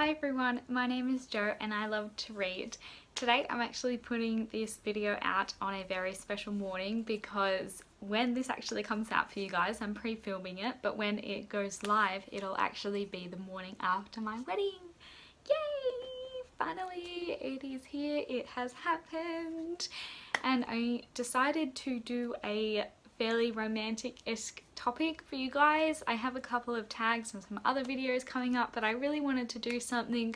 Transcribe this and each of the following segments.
Hi everyone, my name is Jo and I love to read. Today I'm actually putting this video out on a very special morning because when this actually comes out for you guys, I'm pre-filming it, but when it goes live it'll actually be the morning after my wedding. Yay! Finally it is here, it has happened, and I decided to do a fairly romantic-esque topic for you guys. I have a couple of tags and some other videos coming up, but I really wanted to do something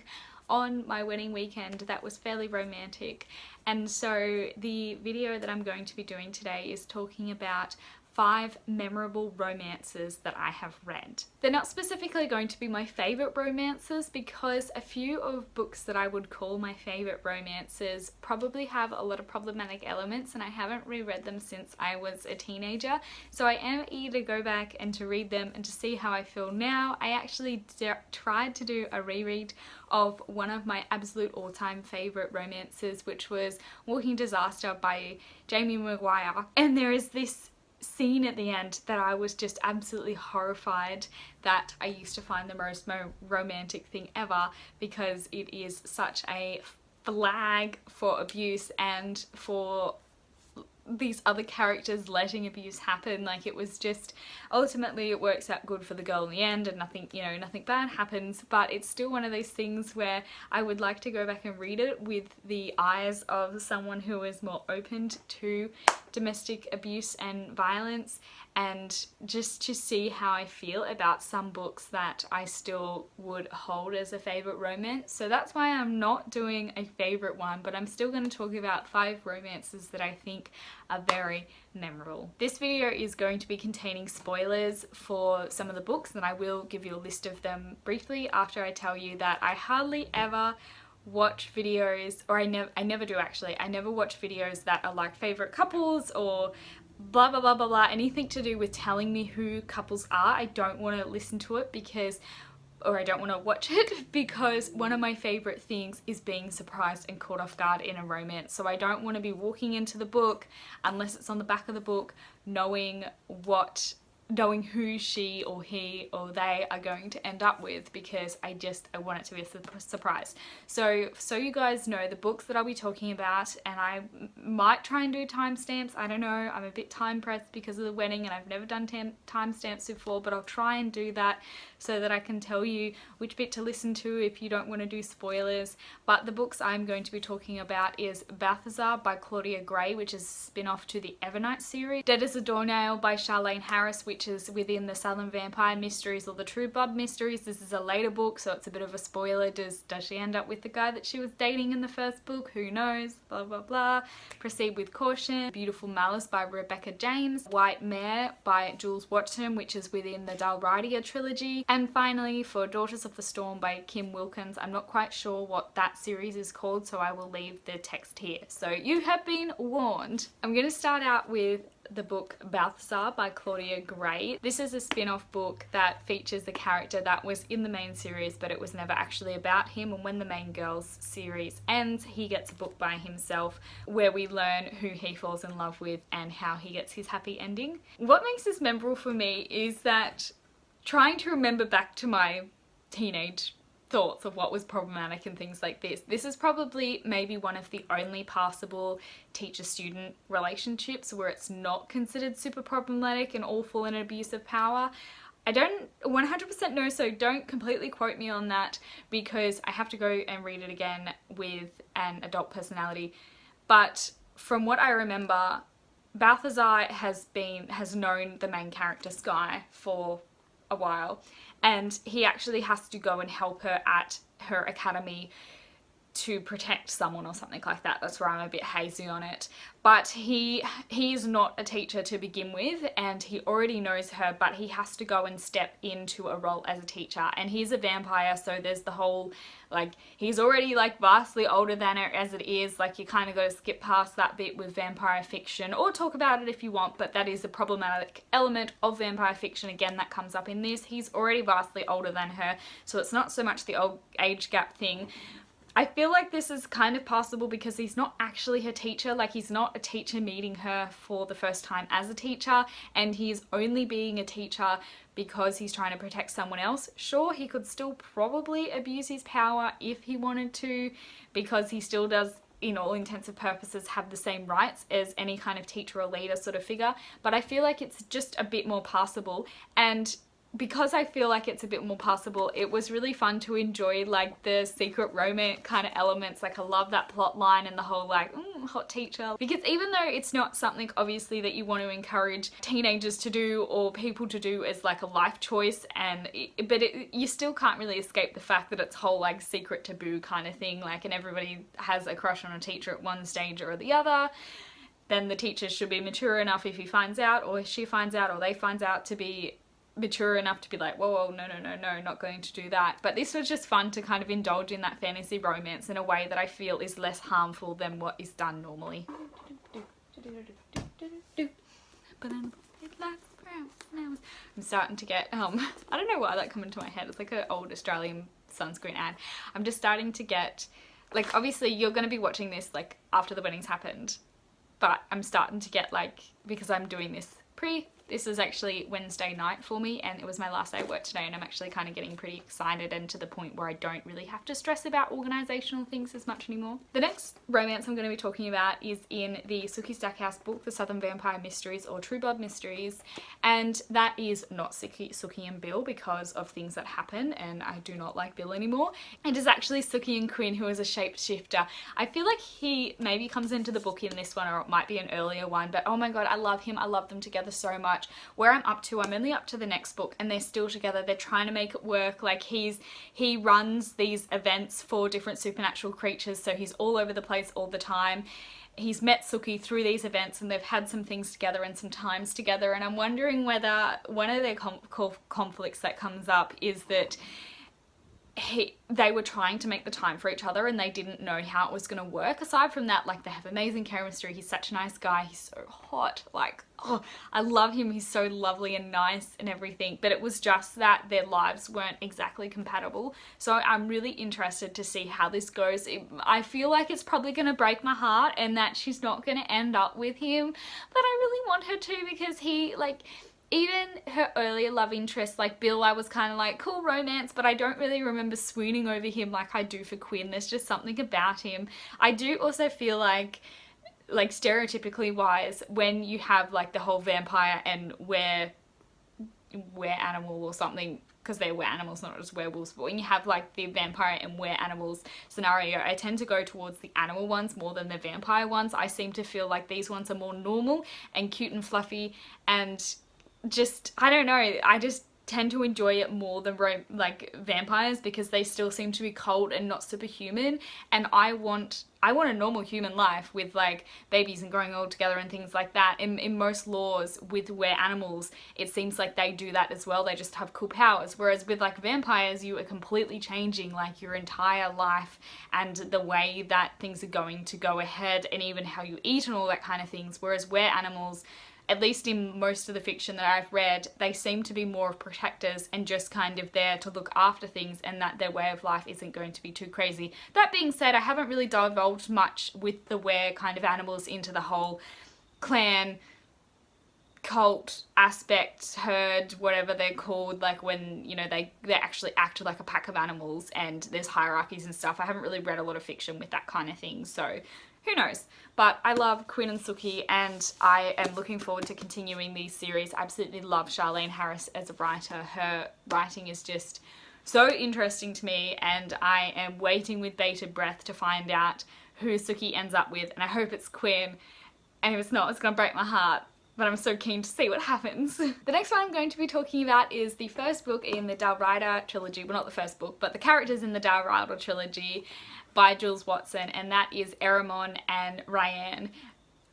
on my wedding weekend that was fairly romantic, and so the video that I'm going to be doing today is talking about 5 memorable romances that I have read. They're not specifically going to be my favourite romances because a few of books that I would call my favourite romances probably have a lot of problematic elements, and I haven't reread them since I was a teenager, so I am eager to go back and to read them and to see how I feel now. I actually tried to do a reread of one of my absolute all-time favourite romances, which was Walking Disaster by Jamie Maguire, and there is this scene at the end that I was just absolutely horrified that I used to find the most romantic thing ever, because it is such a flag for abuse and for these other characters letting abuse happen. Like, it was just, ultimately it works out good for the girl in the end and nothing, you know, nothing bad happens, but it's still one of those things where I would like to go back and read it with the eyes of someone who is more open to domestic abuse and violence, and just to see how I feel about some books that I still would hold as a favourite romance. So that's why I'm not doing a favourite one, but I'm still going to talk about 5 romances that I think are very memorable. This video is going to be containing spoilers for some of the books, and I will give you a list of them briefly after I tell you that I hardly ever watch videos, or I never do actually. I never watch videos that are like favourite couples or blah blah blah blah blah, anything to do with telling me who couples are. I don't want to listen to it because, or I don't want to watch it because one of my favourite things is being surprised and caught off guard in a romance. So I don't want to be walking into the book, unless it's on the back of the book, knowing who she or he or they are going to end up with, because I want it to be a surprise. So you guys know the books that I'll be talking about, and I might try and do timestamps. I don't know, I'm a bit time pressed because of the wedding and I've never done timestamps before, but I'll try and do that so that I can tell you which bit to listen to if you don't want to do spoilers. But the books I'm going to be talking about is Balthazar by Claudia Gray, which is a spin-off to the Evernight series. Dead as a Doornail by Charlene Harris, which is within the Southern Vampire Mysteries or the True Blood Mysteries. This is a later book, so it's a bit of a spoiler. Does she end up with the guy that she was dating in the first book? Who knows? Blah blah blah. Proceed with Caution. Beautiful Malice by Rebecca James. White Mare by Jules Watson, which is within the Dalridia trilogy. And finally, for Daughters of the Storm by Kim Wilkins. I'm not quite sure what that series is called, so I will leave the text here. So you have been warned. I'm going to start out with the book Balthazar by Claudia Gray. This is a spin-off book that features the character that was in the main series, but it was never actually about him, and when the main girls series ends, he gets a book by himself where we learn who he falls in love with and how he gets his happy ending. What makes this memorable for me is that trying to remember back to my teenage thoughts of what was problematic and things like this. This is probably maybe one of the only passable teacher-student relationships where it's not considered super problematic and awful and abuse of power. I don't 100% know, so don't completely quote me on that because I have to go and read it again with an adult personality. But from what I remember, Balthazar has known the main character Skye for a while, and he actually has to go and help her at her academy to protect someone or something like that. That's where I'm a bit hazy on it. But he is not a teacher to begin with, and he already knows her, but he has to go and step into a role as a teacher. And he's a vampire, so there's the whole, like, he's already like vastly older than her as it is. Like, you kind of got to skip past that bit with vampire fiction, or talk about it if you want, but that is a problematic element of vampire fiction. Again, that comes up in this. He's already vastly older than her, so it's not so much the old age gap thing. I feel like this is kind of possible because he's not actually her teacher. Like, he's not a teacher meeting her for the first time as a teacher, and he's only being a teacher because he's trying to protect someone else. Sure, he could still probably abuse his power if he wanted to, because he still does, in all intents and purposes, have the same rights as any kind of teacher or leader sort of figure. But I feel like it's just a bit more passable, and because I feel like it's a bit more possible, it was really fun to enjoy like the secret romance kind of elements. Like, I love that plot line and the whole like hot teacher, because even though it's not something obviously that you want to encourage teenagers to do or people to do as like a life choice, and you still can't really escape the fact that it's whole like secret taboo kind of thing, like, and everybody has a crush on a teacher at one stage or the other. Then the teacher should be mature enough, if he finds out or she finds out or they finds out, to be mature enough to be like, whoa, no, not going to do that. But this was just fun to kind of indulge in that fantasy romance in a way that I feel is less harmful than what is done normally. I'm starting to get, I don't know why that come into my head. It's like an old Australian sunscreen ad. I'm just starting to get, like, obviously you're going to be watching this like after the wedding's happened, but I'm starting to get like, because I'm doing this this is actually Wednesday night for me, and it was my last day of work today, and I'm actually kind of getting pretty excited, and to the point where I don't really have to stress about organisational things as much anymore. The next romance I'm going to be talking about is in the Sookie Stackhouse book, The Southern Vampire Mysteries, or True Blood Mysteries, and that is not Sookie and Bill because of things that happen, and I do not like Bill anymore. It is actually Sookie and Quinn, who is a shapeshifter. I feel like he maybe comes into the book in this one, or it might be an earlier one, but oh my god, I love him. I love them together so much. Where I'm only up to the next book, and they're still together. They're trying to make it work. Like, he runs these events for different supernatural creatures, so he's all over the place all the time. He's met Sookie through these events, and they've had some things together and some times together, and I'm wondering whether one of their conflicts that comes up is that they were trying to make the time for each other and they didn't know how it was going to work. Aside from that, like, they have amazing chemistry. He's such a nice guy. He's so hot. Like, oh, I love him. He's so lovely and nice and everything. But it was just that their lives weren't exactly compatible. So I'm really interested to see how this goes. I feel like it's probably going to break my heart and that she's not going to end up with him. But I really want her to, because he, like, even her earlier love interest, like Bill, I was kind of like, cool romance, but I don't really remember swooning over him like I do for Quinn. There's just something about him. I do also feel like stereotypically wise, when you have like the whole vampire and were animal or something, because they're were animals, not just werewolves, but when you have like the vampire and were animals scenario, I tend to go towards the animal ones more than the vampire ones. I seem to feel like these ones are more normal and cute and fluffy, and just, I don't know, I just tend to enjoy it more than like vampires, because they still seem to be cold and not superhuman, and I want a normal human life with like babies and growing old together and things like that. In most laws with were animals, it seems like they do that as well. They just have cool powers, whereas with like vampires, you are completely changing like your entire life and the way that things are going to go ahead, and even how you eat and all that kind of things. Whereas were animals, at least in most of the fiction that I've read, they seem to be more of protectors and just kind of there to look after things, and that their way of life isn't going to be too crazy. That being said, I haven't really divulged much with the were kind of animals into the whole clan, cult aspect, herd, whatever they're called, like when, you know, they actually act like a pack of animals and there's hierarchies and stuff. I haven't really read a lot of fiction with that kind of thing, so who knows. But I love Quinn and Sookie, and I am looking forward to continuing these series. I absolutely love Charlaine Harris as a writer. Her writing is just so interesting to me, and I am waiting with bated breath to find out who Sookie ends up with, and I hope it's Quinn, and if it's not, it's gonna break my heart. But I'm so keen to see what happens. The next one I'm going to be talking about is the first book in the Dalrider trilogy. Well, not the first book, but the characters in the Dalrider trilogy by Jules Watson, and that is Erimon and Ryan.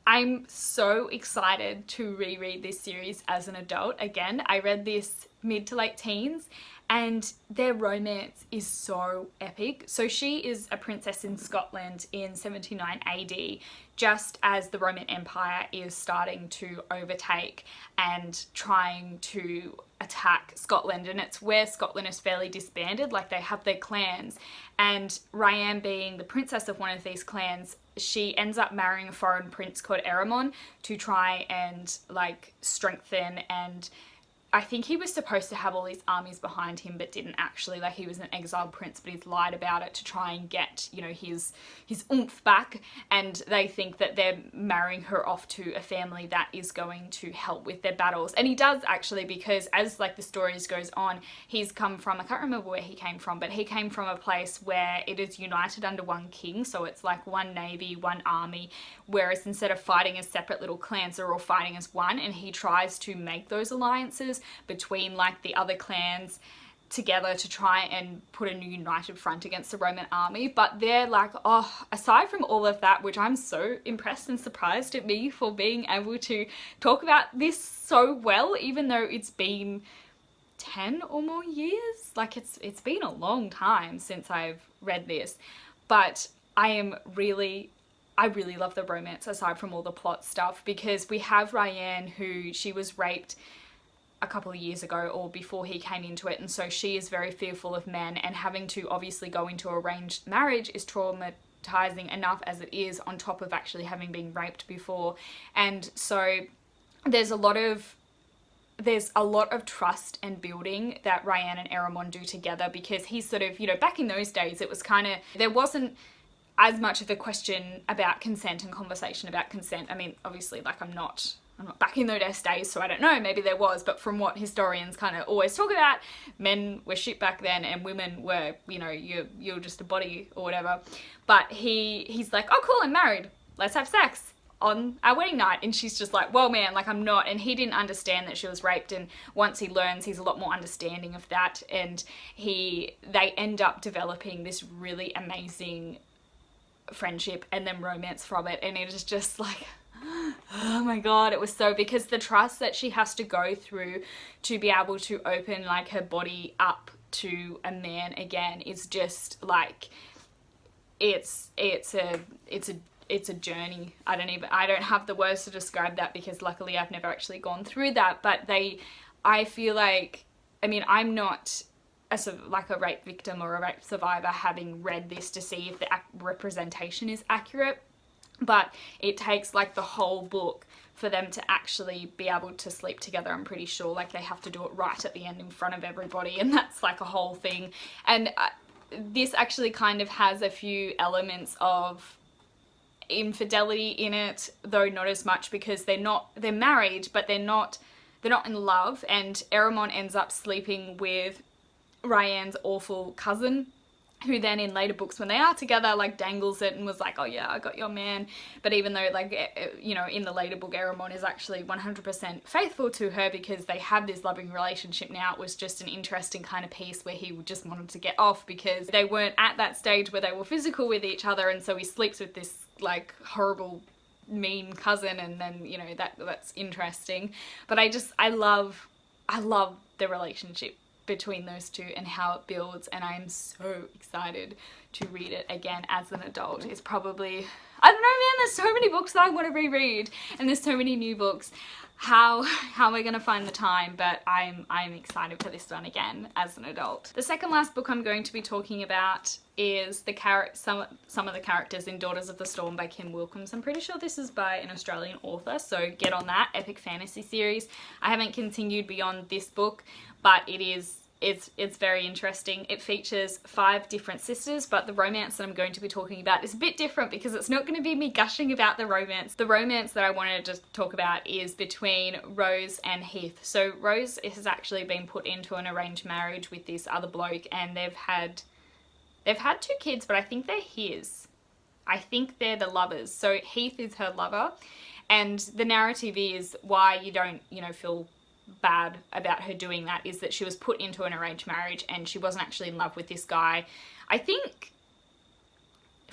I'm so excited to reread this series as an adult again. I read this mid to late teens, and their romance is so epic. So she is a princess in Scotland in 79 AD, just as the Roman Empire is starting to overtake and trying to attack Scotland, and it's where Scotland is fairly disbanded, like they have their clans, and Ryan, being the princess of one of these clans, she ends up marrying a foreign prince called Erimon to try and like strengthen, and I think he was supposed to have all these armies behind him but didn't actually. Like, he was an exiled prince, but he's lied about it to try and get, you know, his oomph back, and they think that they're marrying her off to a family that is going to help with their battles. And he does actually, because as like the stories goes on, he's come from, I can't remember where he came from, but he came from a place where it is united under one king, so it's like one navy, one army, whereas instead of fighting as separate little clans, they're all fighting as one, and he tries to make those alliances between like the other clans together to try and put a new united front against the Roman army. But they're like, oh, aside from all of that, which I'm so impressed and surprised at me for being able to talk about this so well, even though it's been 10 or more years. Like, it's been a long time since I've read this, but I really love the romance aside from all the plot stuff, because we have Ryan, who she was raped a couple of years ago or before he came into it, and so she is very fearful of men, and having to obviously go into arranged marriage is traumatizing enough as it is, on top of actually having been raped before. And so there's a lot of trust and building that Ryan and Erimon do together, because he's sort of, you know, back in those days it was kind of, there wasn't as much of a question about consent and conversation about consent. I mean, obviously, like, I'm not back in those days, so I don't know, maybe there was, but from what historians kind of always talk about, men were shit back then and women were, you know, you're just a body or whatever. But he's like, oh cool, I'm married, let's have sex on our wedding night. And she's just like, well man, like, I'm not. And he didn't understand that she was raped, and once he learns, he's a lot more understanding of that, and they end up developing this really amazing friendship and then romance from it. And it is just like, oh my god, it was so, because the trust that she has to go through to be able to open like her body up to a man again is just like, it's a journey. I don't have the words to describe that, because luckily I've never actually gone through that. But I feel like, I mean, I'm not like a rape victim or a rape survivor having read this to see if the representation is accurate, but it takes like the whole book for them to actually be able to sleep together. I'm pretty sure, like, they have to do it right at the end in front of everybody, and that's like a whole thing. And this actually kind of has a few elements of infidelity in it, though not as much, because they're married, but they're not in love, and Erimon ends up sleeping with Ryan's awful cousin, who then in later books when they are together like dangles it and was like, oh yeah, I got your man. But even though, like, you know, in the later book Erimon is actually 100% faithful to her because they have this loving relationship now, it was just an interesting kind of piece where he just wanted to get off because they weren't at that stage where they were physical with each other, and so he sleeps with this like horrible mean cousin, and then, you know, that's interesting. But I love the relationship between those two and how it builds, and I am so excited to read it again as an adult. It's probably, I don't know man, there's so many books that I want to reread, and there's so many new books. How am I gonna find the time? But I'm excited for this one again as an adult. The second last book I'm going to be talking about is some of the characters in Daughters of the Storm by Kim Wilkins. I'm pretty sure this is by an Australian author, so get on that. Epic fantasy series. I haven't continued beyond this book, but it's very interesting. It features 5 different sisters, but the romance that I'm going to be talking about is a bit different because it's not going to be me gushing about the romance. The romance that I wanted to talk about is between Rose and Heath. So Rose has actually been put into an arranged marriage with this other bloke, and they've had 2 kids, but I think they're his. I think they're the lovers. So Heath is her lover, and the narrative is why you don't, you know, feel bad about her doing that is that she was put into an arranged marriage and she wasn't actually in love with this guy. I think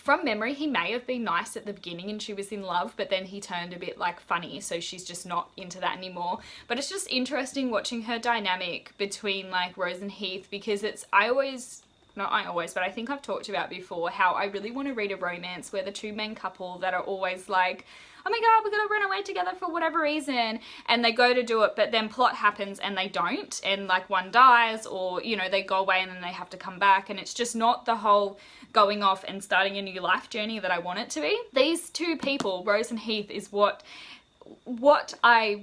from memory, he may have been nice at the beginning and she was in love, but then he turned a bit like funny, so she's just not into that anymore. But it's just interesting watching her dynamic between like Rose and Heath, because it's, not I always, but I think I've talked about before how I really want to read a romance where the two main couple that are always like, oh my god, we're gonna run away together for whatever reason, and they go to do it, but then plot happens and they don't, and like one dies, or you know, they go away and then they have to come back, and it's just not the whole going off and starting a new life journey that I want it to be. These two people, Rose and Heath, is what I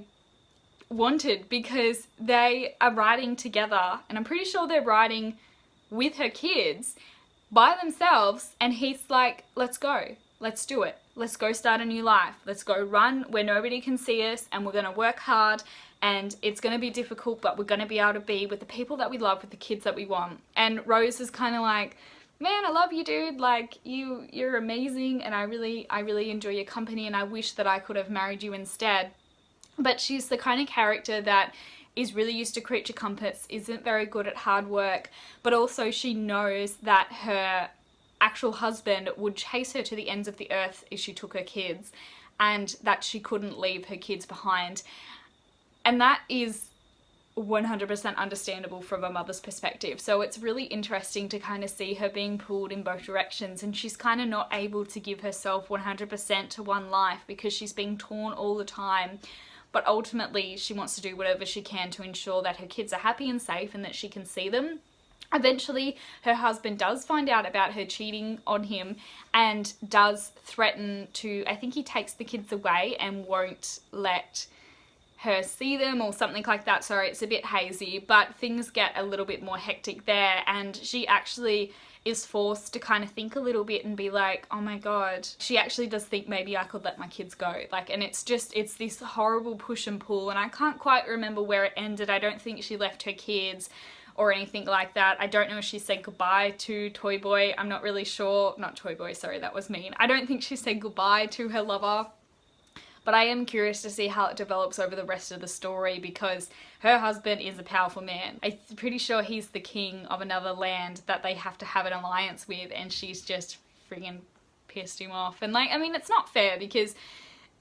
wanted, because they are riding together, and I'm pretty sure they're riding with her kids by themselves, and Heath's like, let's go, let's do it, let's go start a new life, let's go run where nobody can see us, and we're gonna work hard, and it's gonna be difficult, but we're gonna be able to be with the people that we love, with the kids that we want. And Rose is kind of like, man, I love you, dude, like you're amazing, and I really enjoy your company, and I wish that I could have married you instead. But she's the kind of character that is really used to creature comforts, isn't very good at hard work, but also she knows that her actual husband would chase her to the ends of the earth if she took her kids, and that she couldn't leave her kids behind. And that is 100% understandable from a mother's perspective. So it's really interesting to kind of see her being pulled in both directions, and she's kind of not able to give herself 100% to one life because she's being torn all the time. But ultimately she wants to do whatever she can to ensure that her kids are happy and safe and that she can see them. Eventually her husband does find out about her cheating on him and does threaten to, I think he takes the kids away and won't let her see them or something like that. Sorry, it's a bit hazy, but things get a little bit more hectic there, and she actually is forced to kind of think a little bit and be like, oh my god, she actually does think maybe I could let my kids go. Like, and it's this horrible push and pull, and I can't quite remember where it ended. I don't think she left her kids or anything like that. I don't know if she said goodbye to Toy Boy. I'm not really sure. Not Toy Boy, sorry, that was mean. I don't think she said goodbye to her lover. But I am curious to see how it develops over the rest of the story, because her husband is a powerful man. I'm pretty sure he's the king of another land that they have to have an alliance with, and she's just friggin' pissed him off. And like, I mean, it's not fair, because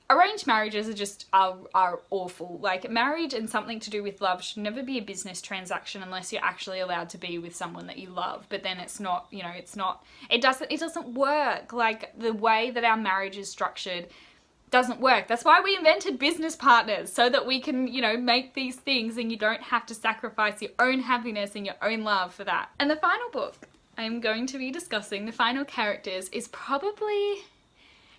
arranged marriages are awful. Like, marriage and something to do with love should never be a business transaction unless you're actually allowed to be with someone that you love. But then it's not, you know, it doesn't work. Like, the way that our marriage is structured doesn't work. That's why we invented business partners, so that we can, you know, make these things and you don't have to sacrifice your own happiness and your own love for that. And the final book I'm going to be discussing, the final characters, is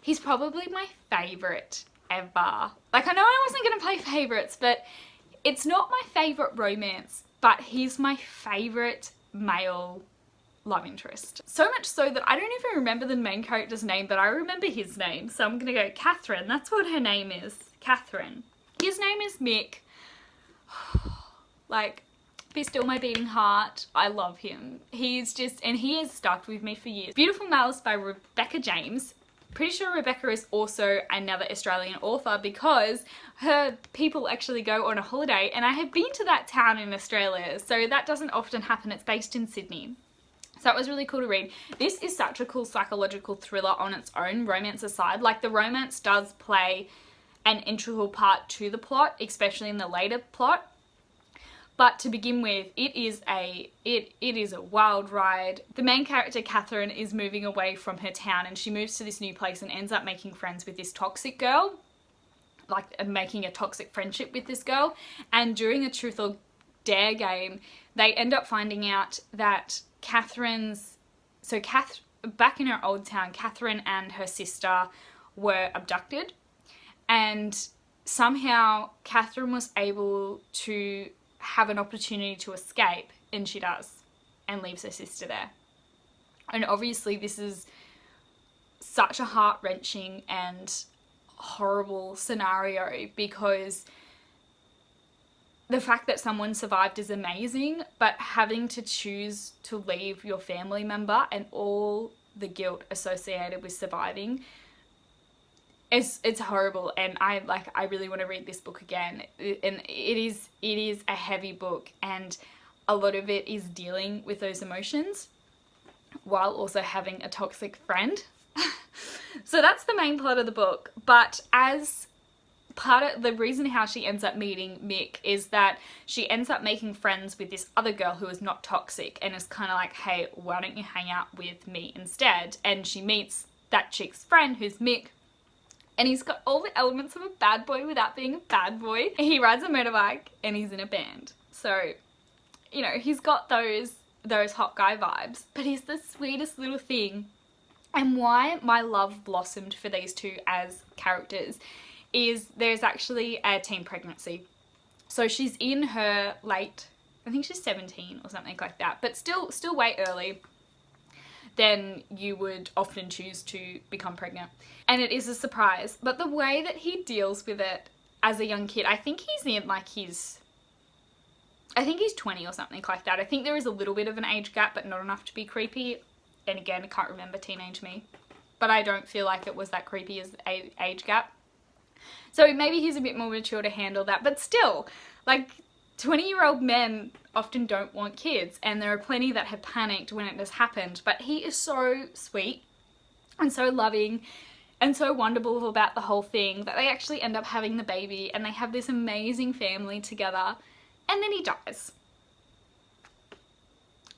he's probably my favorite ever. Like, I know I wasn't going to play favorites, but it's not my favorite romance, but he's my favorite male love interest. So much so that I don't even remember the main character's name, but I remember his name. So I'm gonna go Catherine. That's what her name is. Catherine. His name is Mick. Like, be still my beating heart. I love him. He's just, and he has stuck with me for years. Beautiful Malice by Rebecca James. Pretty sure Rebecca is also another Australian author, because her people actually go on a holiday, and I have been to that town in Australia, so that doesn't often happen. It's based in Sydney. So it was really cool to read. This is such a cool psychological thriller on its own, romance aside. Like, the romance does play an integral part to the plot, especially in the later plot. But to begin with, it is a wild ride. The main character, Catherine, is moving away from her town, and she moves to this new place and ends up making friends with this toxic girl. Like, making a toxic friendship with this girl. And during a truth or dare game, they end up finding out that back in her old town, Catherine and her sister were abducted, and somehow Catherine was able to have an opportunity to escape, and she does, and leaves her sister there. And obviously this is such a heart-wrenching and horrible scenario, because the fact that someone survived is amazing, but having to choose to leave your family member and all the guilt associated with surviving, it's horrible. And I really want to read this book again. And it is a heavy book, and a lot of it is dealing with those emotions while also having a toxic friend. So that's the main plot of the book, but as part of the reason how she ends up meeting Mick is that she ends up making friends with this other girl who is not toxic and is kind of like, hey, why don't you hang out with me instead? And she meets that chick's friend who's Mick, and he's got all the elements of a bad boy without being a bad boy. He rides a motorbike and he's in a band. So, you know, he's got those hot guy vibes, but he's the sweetest little thing. And why my love blossomed for these two as characters is there's actually a teen pregnancy. So she's in her late, I think she's 17 or something like that, but still way early than you would often choose to become pregnant. And it is a surprise, but the way that he deals with it as a young kid, I think he's in like he's 20 or something like that. I think there is a little bit of an age gap, but not enough to be creepy. And again, I can't remember teenage me, but I don't feel like it was that creepy as an age gap. So maybe he's a bit more mature to handle that, but still, like 20-year-old men often don't want kids, and there are plenty that have panicked when it has happened, but he is so sweet and so loving and so wonderful about the whole thing that they actually end up having the baby and they have this amazing family together, and then he dies.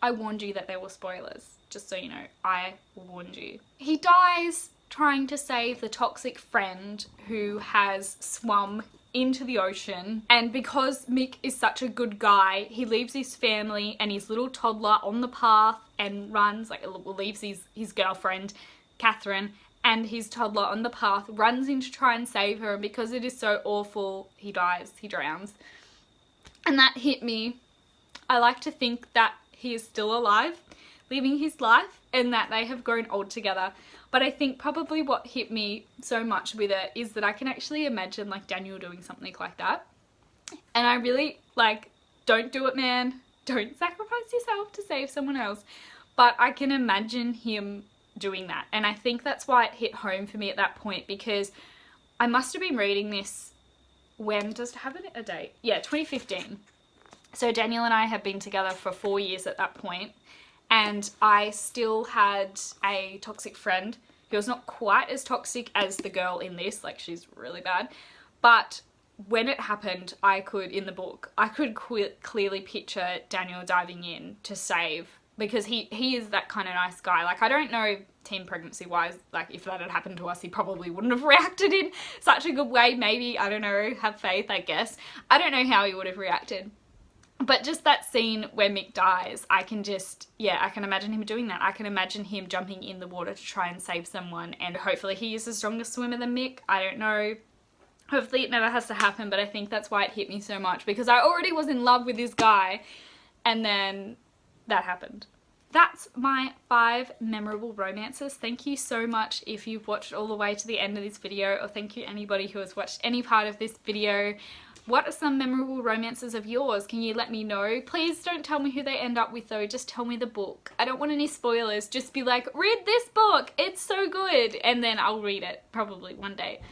I warned you that there were spoilers, just so you know, I warned you. He dies trying to save the toxic friend who has swum into the ocean, and because Mick is such a good guy, he leaves his family and his little toddler on the path and runs, like leaves his girlfriend Catherine and his toddler on the path, runs in to try and save her, and because it is so awful, he dies, he drowns. And that hit me. I like to think that he is still alive, living his life, and that they have grown old together. But I think probably what hit me so much with it is that I can actually imagine like Daniel doing something like that. And I really like, don't do it, man. Don't sacrifice yourself to save someone else. But I can imagine him doing that. And I think that's why it hit home for me at that point, because I must have been reading this, when does it have a date? Yeah, 2015. So Daniel and I had been together for 4 years at that point. And I still had a toxic friend who was not quite as toxic as the girl in this, like she's really bad. But when it happened, in the book, I could clearly picture Daniel diving in to save, because he is that kind of nice guy. Like, I don't know teen pregnancy wise, like if that had happened to us, he probably wouldn't have reacted in such a good way. Maybe, I don't know, have faith, I guess. I don't know how he would have reacted. But just that scene where Mick dies, I can imagine him doing that. I can imagine him jumping in the water to try and save someone, and hopefully he is a stronger swimmer than Mick. I don't know. Hopefully it never has to happen, but I think that's why it hit me so much, because I already was in love with this guy, and then that happened. That's my 5 memorable romances. Thank you so much if you've watched all the way to the end of this video, or thank you anybody who has watched any part of this video. What are some memorable romances of yours? Can you let me know? Please don't tell me who they end up with though, just tell me the book. I don't want any spoilers, just be like, read this book, it's so good, and then I'll read it, probably one day.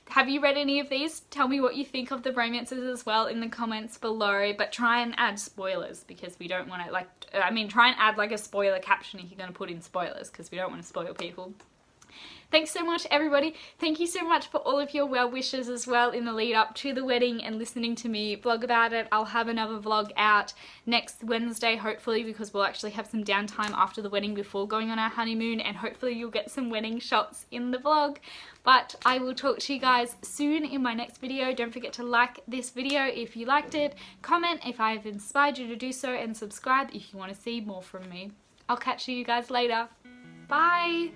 Have you read any of these? Tell me what you think of the romances as well in the comments below, but try and add spoilers, because we don't want to, try and add like a spoiler caption if you're going to put in spoilers, because we don't want to spoil people. Thanks so much, everybody. Thank you so much for all of your well wishes as well in the lead up to the wedding and listening to me vlog about it. I'll have another vlog out next Wednesday, hopefully, because we'll actually have some downtime after the wedding before going on our honeymoon, and hopefully you'll get some wedding shots in the vlog. But I will talk to you guys soon in my next video. Don't forget to like this video if you liked it, comment if I've inspired you to do so, and subscribe if you want to see more from me. I'll catch you guys later. Bye!